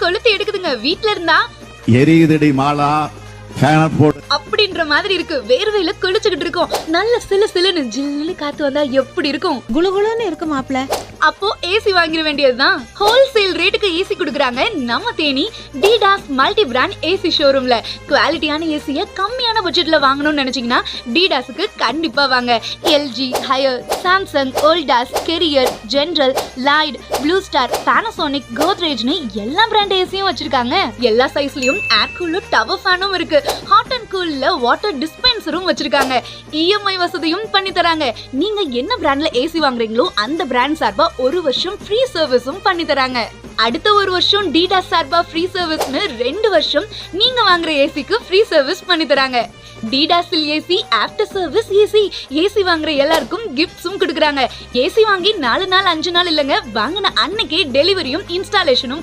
கொளுத்தி எடுக்குதுங்க. வீட்ல இருந்தா எரியுதடி மாலா ஃபேன போடு அப்படின்ற மாதிரி இருக்கு. வேர்வையில குளிச்சுக்கிட்டு இருக்கோம். நல்ல சிலு சிலுன்னு ஜில்லு காத்து வந்தா எப்படி இருக்கும்? குளுகுளுன்னு இருக்கு மாப்ள. அப்போ ஏசி வாங்கிட வேண்டியதுதான். ஹோல்சேல் ரேட்டுக்கு ஏசி குடுக்குறாங்க நம்ம Theni Didas multi brand AC ஷோரூம்ல. குவாலிட்டியான ஏசிய கம்மியான பட்ஜெட்ல வாங்கணும்னு நினைச்சீங்கன்னா டிடாஸ்க்கு கண்டிப்பா வாங்க. LG, Haier, Samsung, Voltas, Carrier, General, Lloyd, Blue Star, Panasonic, கோத்ரேஜ்னு எல்லா பிராண்ட் ஏசியும் வச்சிருக்காங்க. எல்லா சைஸ்லயும் ஏர் கூலர், டவர் ஃபேனும் இருக்கு. ஹாட் அண்ட் கூல்ல வாட்டர் டிஸ்பென்சரும் வச்சிருக்காங்க. இஎம்ஐ வசதியும் பண்ணி தராங்க. நீங்க என்ன பிராண்ட்ல ஏசி வாங்குறீங்களோ அந்த பிராண்ட் சார்பா ஒரு வருஷம் ஃப்ரீ சர்வீஸும் பண்ணி தராங்க. அடுத்த ஒரு வருஷம் டிடாஸ் சார்பா ஃப்ரீ சர்வீஸ்னு 2 வருஷம் நீங்க வாங்குற ஏசிக்கு ஃப்ரீ சர்வீஸ் பண்ணி தராங்க. டிடாஸில் AC, after service AC, AC வாங்குற எல்லாருக்கும் கிஃப்ட்ஸும் கொடுக்குறாங்க. ஏசி வாங்கி 4 நாள் 5 நாள் இல்லங்க, வாங்கின அன்னைக்கே டெலிவரியும் இன்ஸ்டாலேஷனும்